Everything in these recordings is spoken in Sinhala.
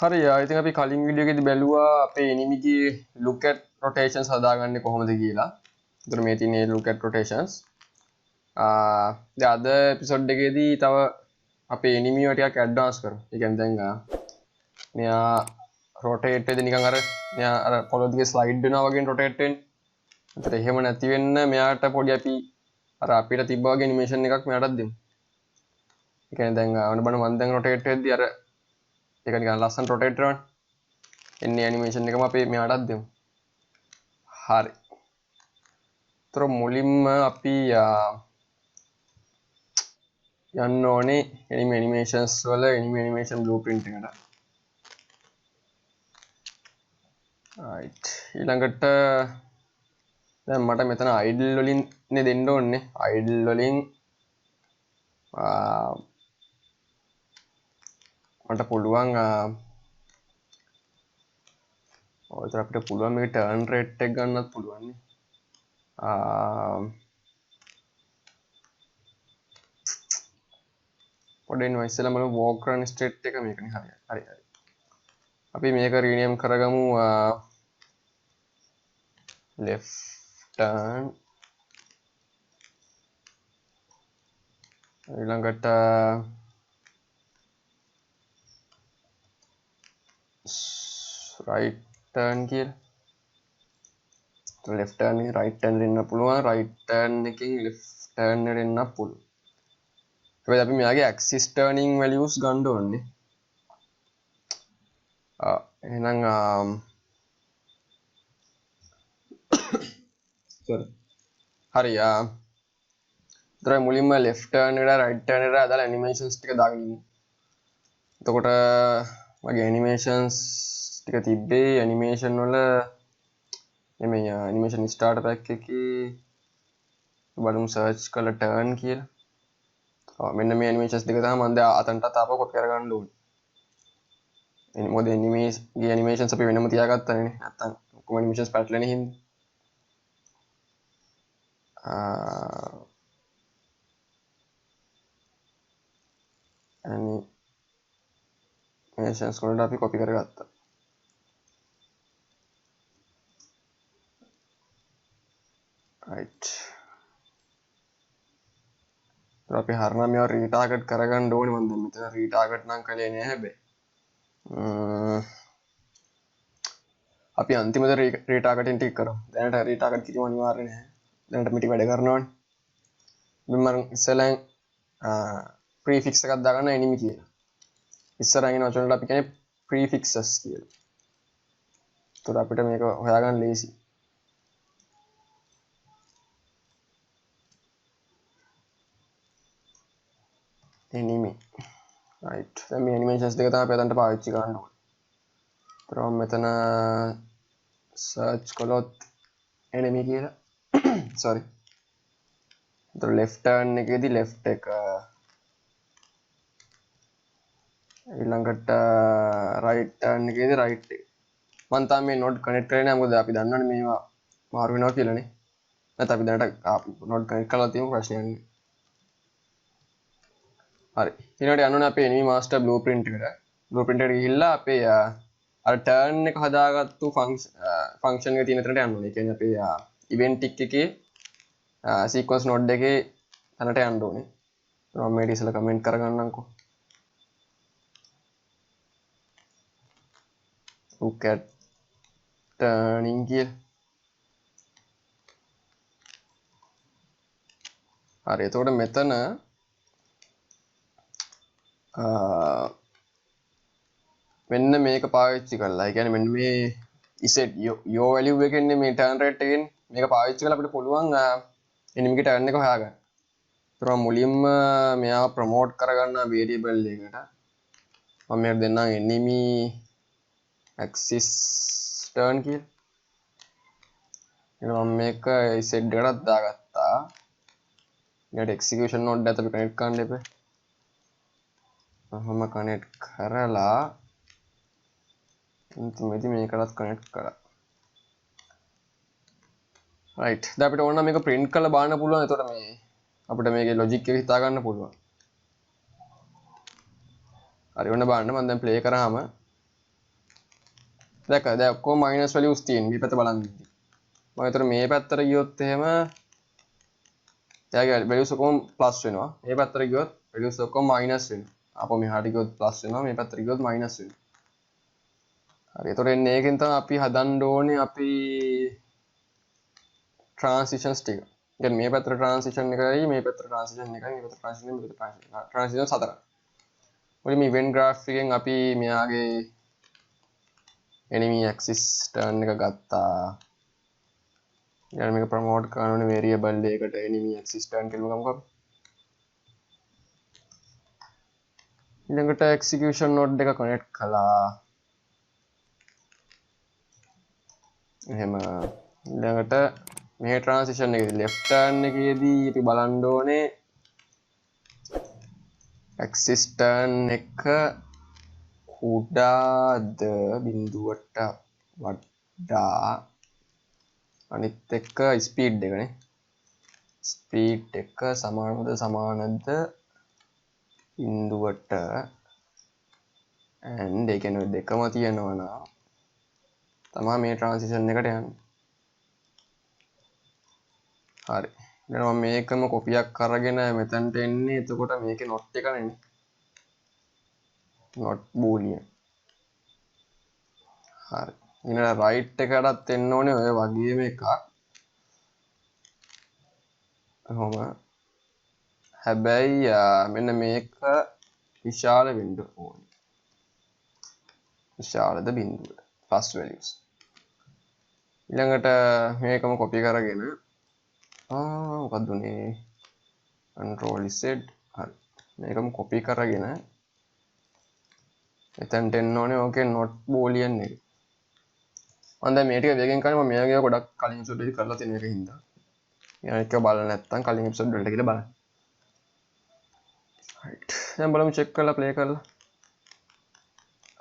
හරි ඉතින් අපි කලින් වීඩියෝ එකේදී බැලුවා අපේ එනිමිගේ look at rotations හදාගන්නේ කොහොමද කියලා. ඒතර මේ තියෙන look at rotations. දැන් අද එපිසෝඩ් එකේදී තව අපේ එනිමිව ටිකක් ඇඩ්වාන්ස් කරමු. ඒ කියන්නේ දැන් මෙයා rotate වෙද නිකන් මෙයා අර පොළොව දිගේ slide වෙනවා වගේ rotate වෙන්නේ. ඒතර එහෙම නැති වෙන්න මෙයාට පොඩි අපි අර අපිට තිබ්බ වගේ animation එකක් මෙයාටත් දෙමු. ඒ කියන්නේ දැන් ඔන්න බලන්න මම දැන් rotate වෙද්දී අර ඒක නිකන් ලස්සන rotate කරනවා. එන්නේ animation එකම අපි මෙයාටත් දෙමු. හරි. ඒතර මුලින්ම අපි යන්න ඕනේ animations වල animation blueprint එකට. right. ඊළඟට දැන් මට මෙතන idle වලින් නේ දෙන්න ඕනේ. idle වලින් මට පුළුවන් ඔය අපිට පුළුවන් මේක turn rate එක ගන්නත් පුළුවන් නේ. පොඩ්ඩක් ඉන්නවා ඉස්සෙල්ලා මම walk run state එක මේකනේ හරි. අපි මේක rename කරගමු left turn ඊළඟට right turn කියලා. left turn එක right turn දෙන්න පුළුවන්. right turn එකකින් left turn එකට එන්න පුළුවන්. හැබැයි අපි මෙයාගේ axis turning values ගන්න ඕනේ. එහෙනම් sorry. හරි ඒතර මුලින්ම left turn එකට right turn එකට අදාළ animations ටික දාගෙන ඉමු. එතකොට මගේ animations ටික තිබ්බේ animation වල නෙමෙයි animation starter pack එකේ බලමු search කරලා turn කියලා. මෙන්න මේ animations දෙක තමයි මම දැන් අතනට තාපව copy කරගන්න ඕනේ. මොකද ගේ animations අපි වෙනම තියාගත්තානේ නේ. නැත්තම් ඔක්කොම animations පැටලෙන හින්දා. animations වලට අපි copy කරගත්තා. right. අපි හරිනම් මේවා රීටාගට් කරගන්න ඕනේ. මම දැන් මෙතන රීටාගට් නම් කළේ නෑ හැබැයි. අපි අන්තිමට රීටාගටින් ටික කරමු. දැනට රීටාගට් කිරීම අනිවාර්ය නෑ. දැනට මිටි වැඩ කරනවානේ. මම ඉස්සෙල්ලා prefix එකක් දාගන්න enemy කියලා. ඉස්සරහින් එන වචන වලට අපි කියන්නේ prefixes කියලා. ඒතකොට අපිට මේක හොයාගන්න ලේසි. enemy. right. දැන් මේ animations දෙක තමයි අපි අතන්ට පාවිච්චි කරන්න ඕනේ. ඒතර මම මෙතන search කළොත් enemy කියලා. sorry. ඒතර left turn එකේදී left එක ඊළඟට right turn එකේදී right එක. මම තාම මේ node connect කරේ නැහැ මොකද අපි දන්නවනේ මේවා මාරු වෙනවා කියලා නේ. නැත්නම් අපි දැනට node connect කරලා තියෙමු ප්‍රශ්නයක් නෑ. හරි. ඊළඟට යන්න ඕනේ අපේ enemy master blueprint එකට. blueprint එකට ගිහිල්ලා අපේ අර turn එක හදාගත්තු function එක තියෙන තැනට යන්න ඕනේ. ඒ කියන්නේ අපේ event tick එකේ sequence node එකේ තැනට යන්න ඕනේ. මම මේක ඉස්සෙල්ලා comment කරගන්නම්කෝ. look at turning කියලා. හරි. එතකොට මෙතන මෙන්න මේක පාවිච්චි කරලා. ඒ කියන්නේ මෙන්න මේ set yo value එකෙන්නේ මේ turn rate එකෙන් මේක පාවිච්චි කරලා අපිට පුළුවන් enemy ගේ turn එක හොයාගන්න. ඒතර මුලින්ම මෙයා promote කරගන්න variable එකකට මම මෙයාට දෙන්නම් enemy axis turn කියලා. ඊළඟ මම මේක set එකටත් දාගත්තා. ඊට execution node එක අපි connect කරන්න එපා. මම connect කරලා මෙතනදී මේකටත් connect කරා. right. දැන් අපිට ඕන නම් මේක print කරලා බලන්න පුළුවන්. එතකොට මේ අපිට මේකේ logic එක හිතා ගන්න පුළුවන්. හරි ඔන්න බලන්න මම දැන් play කරාම දැක්ක දැන් ඔක්කොම මයිනස් වැලියුස් තියෙන මේ පැත්ත බලන්න ඉතින් මම ඒතර මේ පැත්තට ගියොත් එහෙම එයාගේ වැලියුස් ඔක්කොම ප්ලස් වෙනවා මේ පැත්තට ගියොත් වැලියුස් ඔක්කොම මයිනස් වෙනවා අපෝ මෙහාට ගියොත් ප්ලස් වෙනවා මේ පැත්තට ගියොත් මයිනස් වෙනවා හරි ඒතර එන්නේ ඒකෙන් තමයි අපි හදන්න ඕනේ අපි transitions ටික දැන් මේ පැත්තට transition එකයි මේ පැත්තට transition එකයි මේ පැත්තට transition මේ පැත්තට transition හතරක් ඔය මේ event graph එකෙන් අපි මෙයාගේ enemy axis turn එක ගත්තා ඊළඟ මේක promote කරන ඕනේ variable එකකට enemy axis turn කියලා ගමුකෝ ඊළඟට execution node එක connect කළා එහෙම ඊළඟට මේ transition එකේදී left turn එකේදී අපි බලන්න ඕනේ axis turn එක කුඩාද බිඳුවට වඩා අනිත් එක ස්පීඩ් එකනේ ස්පීඩ් එක සමානද බිඳුවට and ඒ කියන්නේ දෙකම තියෙනවා නම් තමයි මේ transition එකට යන්නේ හරි දැන් මම මේකම කොපියක් අරගෙන මෙතනට එන්නේ එතකොට මේකේ not එක නෙන්නේ not boolean හරි ඊළඟ right එකටත් එන්න ඕනේ ඔය වගේම එකක් කොහොම හැබැයි මෙන්න මේක විශාල වෙන්න ඕනේ විශාලද බිඳුවට first values ඊළඟට මේකම copy කරගෙන මොකක්ද උනේ control z හරි මේකම copy කරගෙන එතනට එන්න ඕනේ ඕකේ not boolean එක මම දැන් මේ ටික වේගෙන් කරන්නේ මම මේක ගොඩක් කලින් එපිසෝඩ් එකේ කරලා තියෙන එක හින්දා මේක බලන්න නැත්නම් කලින් එපිසෝඩ් වලට ගිහලා බලන්න right දැන් බලමු check කරලා play කරලා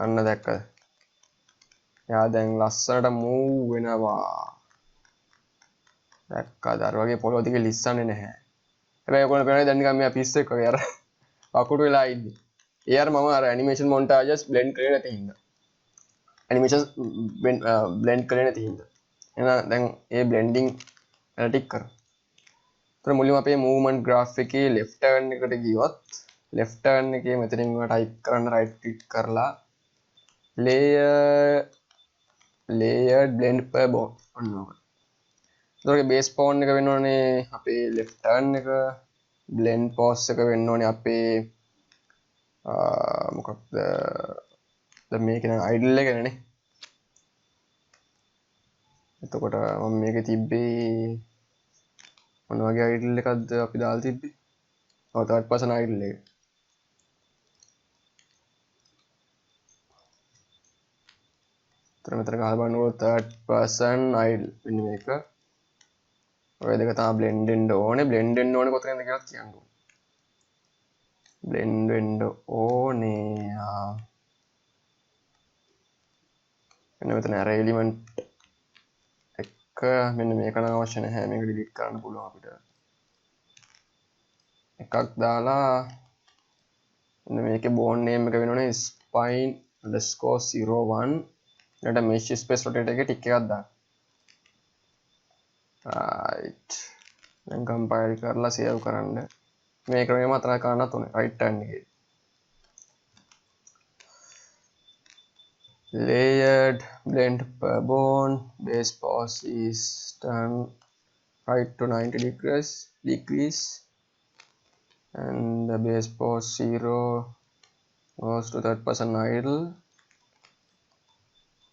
අන්න දැක්කද එයා දැන් ලස්සනට move වෙනවා දැක්කද අර වගේ පොළොව දිගේ ලිස්සන්නේ නැහැ හැබැයි ඔයගොල්ලෝ පේනවා දැන් නිකන් මෙයා පිස්සෙක් වගේ අර වකුඩු වෙලා ඉන්නේ ඒ අර මම අර animation montages blend කරේ නැති හින්දා animations blend කරේ නැති හින්දා එහෙනම් දැන් ඒ blending එක ටික කරමු ඒතර මුලින්ම අපේ movement graph එකේ left turn එකට ගියොත් left turn එකේ මෙතනින් type කරන්න right click කරලා layered blend per bone ඔන්න ඔක ඒතර base pawn එක වෙන්න ඕනේ අපේ left turn එක blend pose එක වෙන්න ඕනේ අපේ මොකක්ද දැන් මේක නම් idle එක නේ එතකොට මම මේකේ තිබ්බේ මොන වගේ idle එකක්ද අපි දාලා තිබ්බේ ඔව් third person idle එක මෙතන ගහලා බලනකොට third person idle මෙන්න මේක ඔය දෙක තමයි blend වෙන්න ඕනේ කොතනද කියලා කියන්න ඕනේ blend වෙන්න ඕනේ මෙන්න මෙතන array element එක මෙන්න මේක නම් අවශ්‍ය නැහැ මේක delete කරන්න පුළුවන් අපිට එකක් දාලා මෙන්න මේකේ bone name එක වෙනෝනේ spine_01 ඊට mesh space rotate එකේ ටික එකක් දාන්න right දැන් compile කරලා save කරන්න මේ ක්‍රමෙම අතන කරන්නත් ඕනේ right turn එකේ layered blend per bone base pose is turn right to 90 degrees and the base pose 0 goes to third person idle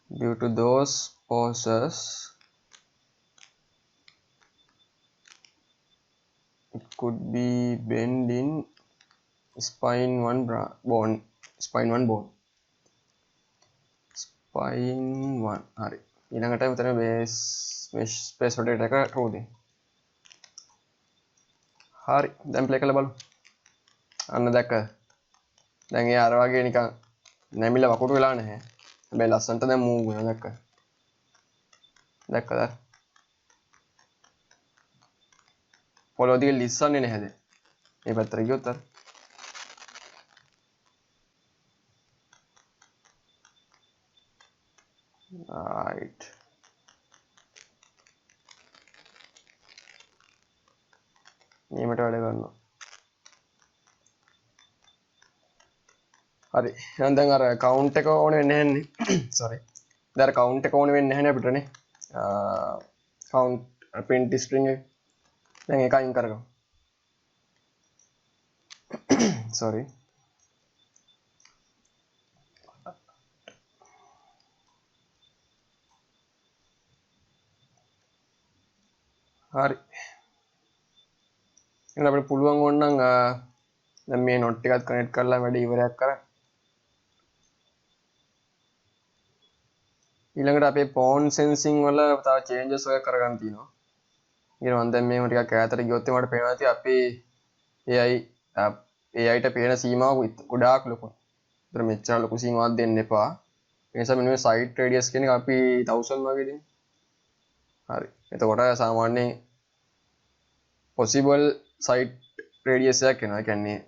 due to those poses it could be bend in spine 1 bone spine 1 හරි ඊළඟට මෙතන base mesh space rotate එක true දෙන්න හරි දැන් play කරලා බලමු අන්න දැක්කද දැන් ඒ අර වගේ නිකන් නැමිලා වකුඩු වෙලා නැහැ හැබැයි ලස්සනට දැන් move වෙනවා දැක්කද පොළොව දිගේ ලිස්සන්නේ නැහැ දැන් මේ පැත්තට ගියොත් අර right මේකට වැඩ කරනවා හරි එහෙනම් දැන් අර කවුන්ට් එක ඕනේ වෙන්නේ නැන්නේ sorry දැන් අර කවුන්ට් එක ඕනේ වෙන්නේ නැහැ නේ අපිටනේ කවුන්ට් print string එක දැන් ඒක අයින් කරගමු sorry හරි එහෙනම් අපිට පුළුවන් ඕනනම් දැන් මේ නොට් එකත් කනෙක්ට් කරලා වැඩ ඉවරයක් කරන්න ඊළඟට අපේ phone sensing වල තව changes ඔය කරගන්න තියෙනවා ඊළඟ මම දැන් මේව ටිකක් ඈතට ගියොත් මට පේනවා ඇති අපේ AI ට පේන සීමාව ගොඩාක් ලොකුයි. ඒතර මෙච්චර ලොකු සීමාවක් දෙන්න එපා. ඒ නිසා මෙන්න මේ site radius කියන එක අපි 1000 වගේ දෙමු. හරි. එතකොට සාමාන්‍යයෙන් possible site radius එකක් එනවා. ඒ කියන්නේ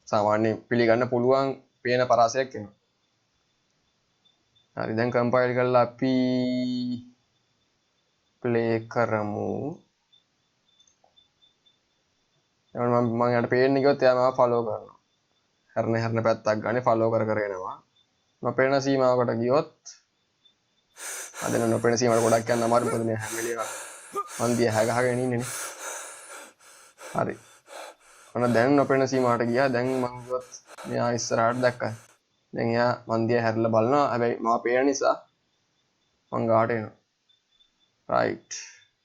සාමාන්‍යයෙන් පිළිගන්න පුළුවන් පේන පරාසයක් එනවා. හරි දැන් compile කරලා අපි play කරමු. එතකොට මම යාට පේන්නේ ගියොත් එයා මාව follow කරනවා. හැරෙන පැත්තක් ගානේ follow කර එනවා. නොපෙනෙන සීමාවකට ගියොත් අදන නොපෙනෙන සීමාවට ගොඩක් යන්න අමාරුයි මොකද මේ හැම වෙලේම මන් දිහා හැගහගෙන ඉන්නේ නේ. හරි. ඔන්න දැන් නොපෙනෙන සීමාවට ගියා. දැන් මම ගියොත් මෙයා ඉස්සරහට දැක්කා. දැන් එයා මන් දිහා හැරිලා බලනවා. හැබැයි මම පේන නිසා මං ගාට එනවා. right.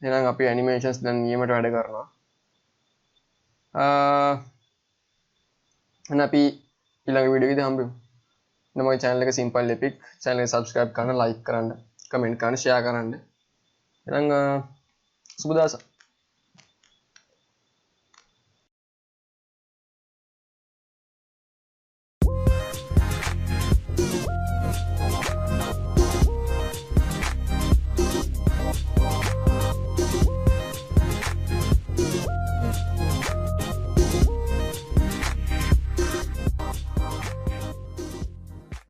එහෙනම් අපි animations දැන් නියමයට වැඩ කරනවා. එහෙනම් අපි ඊළඟ වීඩියෝ එකේදී හම්බෙමු. මගේ channel එක simple epic channel එක subscribe කරන්න like කරන්න comment කරන්න share කරන්න. එහෙනම් සුබ දවසක්.